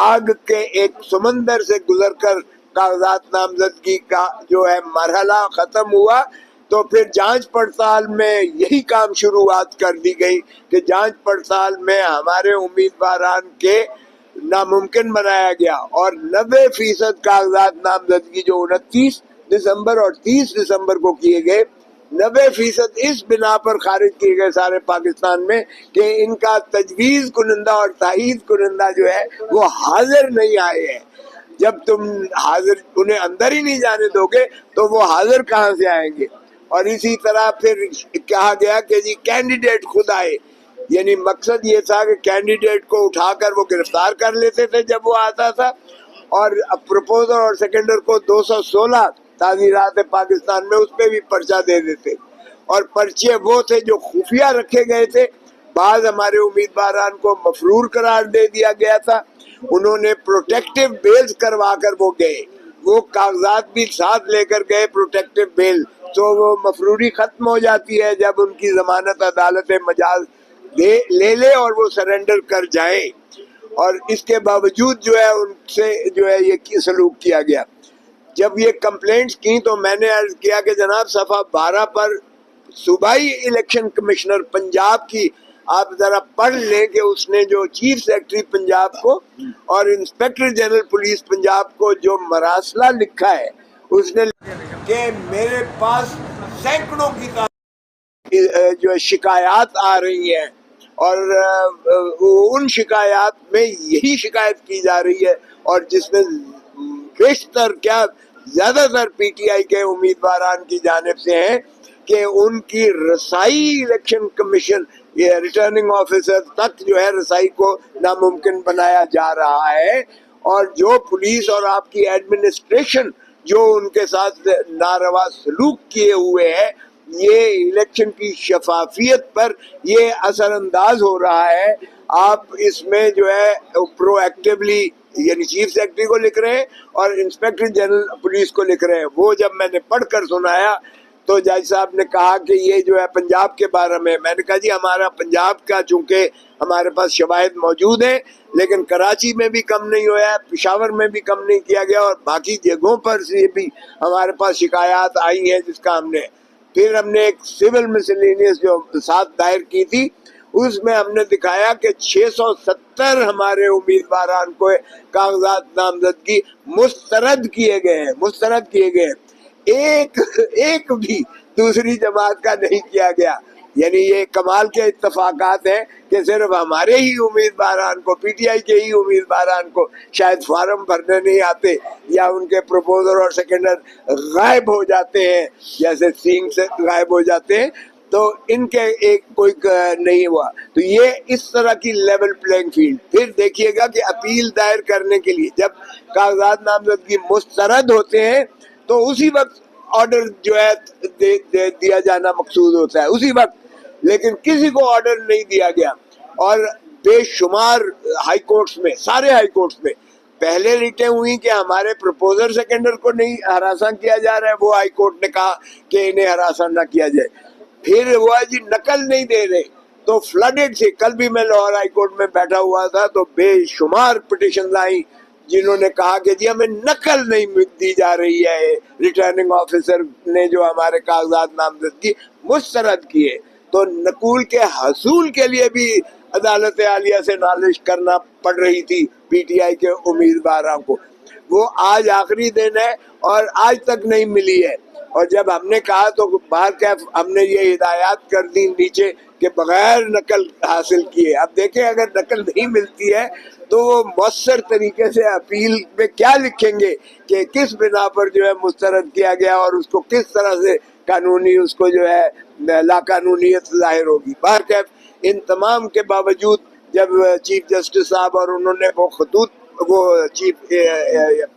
आग के एक समंदर से गुजरकर कागजात नामजदगी का जो है मरहला खत्म हुआ, तो फिर जांच पड़ताल में यही काम शुरुआत कर दी गई कि जांच पड़ताल में हमारे उम्मीदवारान के नामुमकिन बनाया गया और 90% कागजात नामजदगी जो 29 दिसंबर और 30 दिसंबर को किए गए, 90% इस बिना पर खारिज किए गए सारे पाकिस्तान में कि इनका तजवीज़ कुनिंदा और ताहीद कुनिंदा जो है वो हाजिर नहीं आए हैं। जब तुम हाजिर उन्हें अंदर ही नहीं जाने दोगे तो वो हाजिर कहाँ से आएंगे। और इसी तरह फिर कहा गया कि जी कैंडिडेट खुद आए, यानी मकसद ये था कि कैंडिडेट को उठाकर वो गिरफ्तार कर लेते थे जब वो आता था, और प्रपोजर और सेकेंडर को 216 ताज़ीरात पाकिस्तान में उस पर भी पर्चा दे देते। और पर्चे वो थे जो खुफिया रखे गए थे। बाद हमारे उम्मीदवारान को मफरूर करार दे दिया गया था, उन्होंने प्रोटेक्टिव बेल्स करवा कर वो गए, वो कागजात भी साथ लेकर गए प्रोटेक्टिव बेल, तो वो मफरूरी खत्म हो जाती है जब उनकी जमानत अदालत मजाज ले ले और वो सरेंडर कर जाए। और इसके बावजूद जो है उनसे जो है ये सलूक किया गया। जब ये कंप्लेंट्स की तो मैंने अर्ज किया कि जनाब सफ़ा 12 पर सूबाई इलेक्शन कमिश्नर पंजाब की आप जरा पढ़ लें कि उसने जो चीफ सेक्रेटरी पंजाब को और इंस्पेक्टर जनरल पुलिस पंजाब को जो मरासला लिखा है, उसने कि मेरे पास सैकड़ों की जो शिकायत आ रही हैं और उन शिकायत में यही शिकायत की जा रही है, और जिसमें बेशतर क्या ज्यादातर पीटीआई के उम्मीदवारान की जानिब से है कि उनकी रसाई इलेक्शन कमीशन ये रिटर्निंग ऑफिसर तक जो है रसाई को नामुमकिन बनाया जा रहा है। और जो पुलिस और आपकी एडमिनिस्ट्रेशन जो उनके साथ नारवा सलूक किए हुए है, ये इलेक्शन की शफाफियत पर ये असरअंदाज हो रहा है। आप इसमें जो है प्रोएक्टिवली यानी चीफ सेक्रेटरी को लिख रहे हैं और इंस्पेक्टर जनरल पुलिस को लिख रहे हैं। वो जब मैंने पढ़कर सुनाया तो जज साहब ने कहा कि ये जो है पंजाब के बारे में, मैंने कहा जी हमारा पंजाब का चूंकि हमारे पास शवाहिद मौजूद है, लेकिन कराची में भी कम नहीं हुआ है, पेशावर में भी कम नहीं किया गया, और बाकी जगहों पर से भी हमारे पास शिकायत आई है जिसका हमने एक सिविल मिसलेनियस जो साथ दायर की थी, उसमें हमने दिखाया कि 670 हमारे उम्मीदवारान को कागजात नामजदगी मुस्तरद किए गए, एक भी दूसरी जमात का नहीं किया गया। यानी ये कमाल के इत्तफाकात हैं कि सिर्फ हमारे ही उम्मीदवारान को, पीटीआई के ही उम्मीदवारान को शायद फार्म भरने नहीं आते, या उनके प्रपोजर और सेकेंडर गायब हो जाते हैं, जैसे सिंह से गायब हो जाते हैं, तो इनके एक कोई नहीं हुआ। तो ये इस तरह की लेवल प्लेइंग फील्ड। फिर देखिएगा कि अपील दायर करने के लिए जब कागजात नामजदगी मुस्तरद होते हैं तो उसी वक्त ऑर्डर जो है दिया जाना मकसूद होता है, उसी वक्त, लेकिन किसी को ऑर्डर नहीं दिया गया। और बेशुमार हाई कोर्ट्स में, सारे हाई कोर्ट्स में पहले रिटें हुई कि हमारे प्रपोजर सेकेंडर को नहीं हरासा किया जा रहा है, वो हाई कोर्ट ने कहा कि इन्हें हरासा ना किया जाए। फिर हुआ जी नकल नहीं दे रहे, तो फ्लडेड से, कल भी मैं लाहौर हाई कोर्ट में बैठा हुआ था तो बेशुमार पिटिशन आई जिन्होंने कहा कि जी हमें नकल नहीं दी जा रही है, रिटर्निंग ऑफिसर ने जो हमारे कागजात नामजदगी मुस्तरद किए। तो नकूल के हसूल के लिए भी अदालत आलिया से नालिश करना पड़ रही थी पीटीआई के उम्मीदवारों को। वो आज आखिरी दिन है और आज तक नहीं मिली है। और जब हमने कहा तो बाहर कैफ हमने ये हिदायत कर दी नीचे कि बगैर नकल हासिल किए। अब देखें अगर नकल नहीं मिलती है तो वो मौसर तरीके से अपील में क्या लिखेंगे कि किस बिना पर जो है मुस्तरद किया गया और उसको किस तरह से कानूनी उसको जो है लाकानूनीयत जाहिर होगी। बाहर कैफ इन तमाम के बावजूद जब चीफ जस्टिस साहब और उन्होंने वो चीफ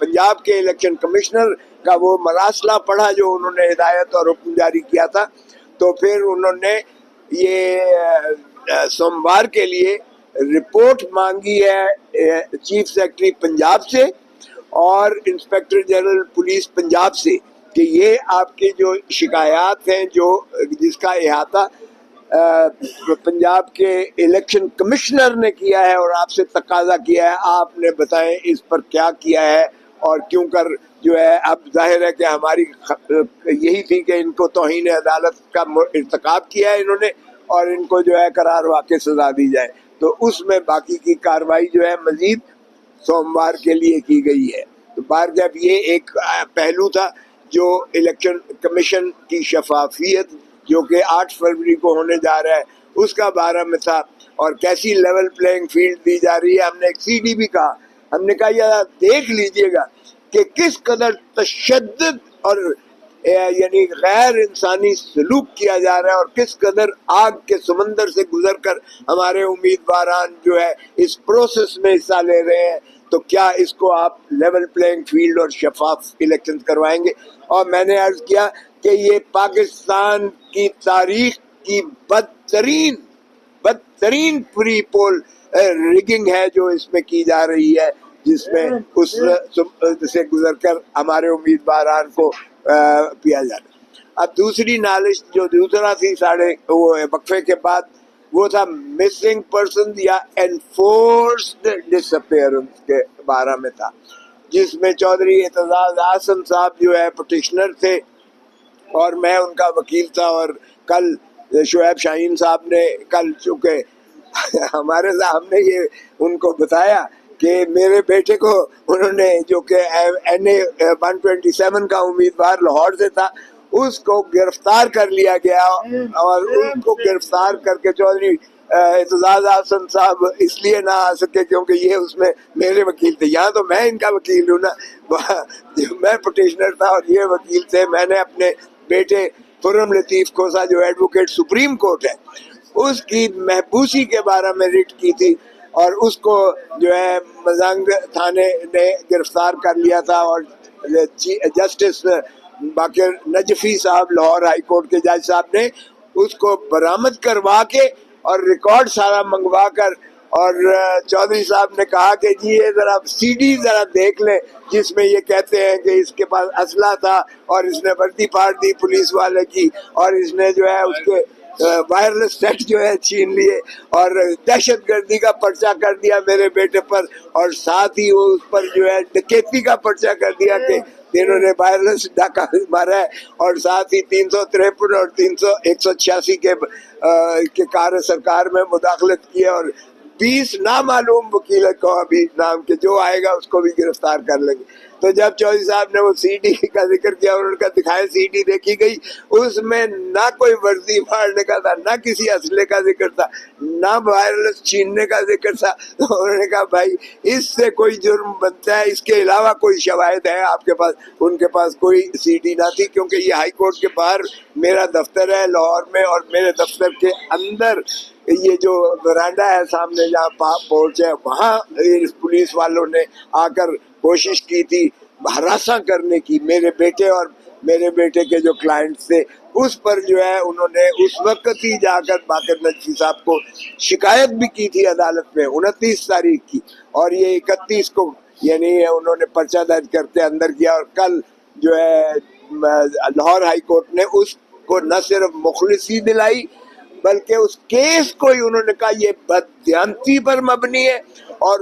पंजाब के इलेक्शन कमिश्नर का वो मरासला पढ़ा जो उन्होंने हिदायत और हुक्म जारी किया था, तो फिर उन्होंने ये सोमवार के लिए रिपोर्ट मांगी है चीफ सेक्रेटरी पंजाब से और इंस्पेक्टर जनरल पुलिस पंजाब से कि ये आपकी जो शिकायत हैं जो जिसका अहाता پنجاب کے الیکشن کمشنر نے کیا ہے اور آپ سے تقاضا کیا ہے آپ نے بتائیں اس پر کیا کیا ہے اور کیوں کر جو ہے اب ظاہر ہے کہ ہماری یہی تھی کہ ان کو توہین عدالت کا ارتکاب کیا ہے انہوں نے اور ان کو جو ہے قرار واقع سزا دی جائے. تو اس میں باقی کی کارروائی جو ہے مزید سوموار کے لیے کی گئی ہے. تو جب یہ ایک پہلو تھا جو الیکشن کمیشن کی شفافیت جو کہ 8 فروری کو ہونے جا رہا ہے اس کا بارے میں تھا اور کیسی لیول پلینگ فیلڈ دی جا رہی ہے. ہم نے ایک سی ڈی بھی کہا, ہم نے کہا یہ دیکھ لیجئے گا کہ کس قدر تشدد اور یعنی غیر انسانی سلوک کیا جا رہا ہے اور کس قدر آگ کے سمندر سے گزر کر ہمارے امیدواران جو ہے اس پروسیس میں حصہ لے رہے ہیں. تو کیا اس کو آپ لیول پلینگ فیلڈ اور شفاف الیکشن کروائیں گے؟ اور میں نے عرض کیا کہ یہ پاکستان کی تاریخ کی بدترین پری پول ریگنگ ہے جو اس میں کی جا رہی ہے, جس میں اس سے گزر کر ہمارے امیدواران کو پیا جانا. اب دوسری نالش جو دوسرا تھی وہ وقفے کے بعد وہ تھا مسنگ پرسن یا انفورسڈ ڈسپیئرنس کے بارے میں تھا, جس میں چودھری اعتزاز احسن صاحب جو ہے پٹیشنر تھے اور میں ان کا وکیل تھا. اور کل شعیب شاہین صاحب نے کل چونکہ ہمارے صاحب نے یہ ان کو بتایا کہ میرے بیٹے کو انہوں نے جو کہ NA 127 کا امیدوار لاہور سے تھا اس کو گرفتار کر لیا گیا اور اس کو گرفتار کر کے چودھری اعتزاز احسن صاحب اس لیے نہ آ سکے کیونکہ یہ اس میں میرے وکیل تھے. یہاں تو میں ان کا وکیل ہوں نا, میں پٹیشنر تھا اور یہ وکیل تھے. میں نے اپنے بیٹے خرم لطیف کھوسا جو ایڈوکیٹ سپریم کورٹ ہے اس کی محبوسی کے بارے میں ریٹ کی تھی اور اس کو جو ہے مزنگ تھانے نے گرفتار کر لیا تھا اور جسٹس باقر نجفی صاحب لاہور ہائی کورٹ کے جج صاحب نے اس کو برآمد کروا کے اور ریکارڈ سارا منگوا کر اور چودھری صاحب نے کہا کہ جی یہ ذرا سی ڈی ذرا دیکھ لیں جس میں یہ کہتے ہیں کہ اس کے پاس اسلحہ تھا اور اس نے وردی پھاڑ دی پولیس والے کی اور اس نے جو ہے اس کے وائرلیس سیٹ جو ہے چھین لیے اور دہشت گردی کا پرچہ کر دیا میرے بیٹے پر اور ساتھ ہی وہ اس پر جو ہے ڈکیتی کا پرچہ کر دیا کہ انہوں نے وائرلیس ڈاکہ مارا ہے اور ساتھ ہی 353 اور 186 کے کار سرکار میں مداخلت کی ہے اور 20 نامعلوم وکیل کو ابھی نام کے جو آئے گا اس کو بھی گرفتار کر لیں گے. تو جب چودھری صاحب نے وہ سی ڈی کا ذکر کیا اور ان کا دکھائے سی ڈی دیکھی گئی اس میں نہ کوئی ورزی پھاڑنے کا تھا, نہ کسی اسلحے کا ذکر تھا, نہ وائرلیس چھیننے کا ذکر تھا. تو انہوں نے کہا بھائی اس سے کوئی جرم بنتا ہے, اس کے علاوہ کوئی شواہد ہے آپ کے پاس؟ ان کے پاس کوئی سی ڈی نہ تھی کیونکہ یہ ہائی کورٹ کے باہر میرا دفتر ہے لاہور میں اور میرے دفتر کے اندر یہ جو برانڈا ہے سامنے جہاں پہنچ ہے وہاں پولیس والوں نے آ کر کوشش کی تھی ہراساں کرنے کی میرے بیٹے اور میرے بیٹے کے جو کلائنٹس تھے. اس پر جو ہے انہوں نے اس وقت ہی جا کر باقر نجفی صاحب کو شکایت بھی کی تھی عدالت میں 29 تاریخ کی اور یہ 31 کو یعنی انہوں نے پرچہ درج کرتے اندر کیا اور کل جو ہے لاہور ہائی کورٹ نے اس کو نہ صرف مخلصی دلائی بلکہ اس کیس کو ہی انہوں نے کہا یہ بددیانتی پر مبنی ہے اور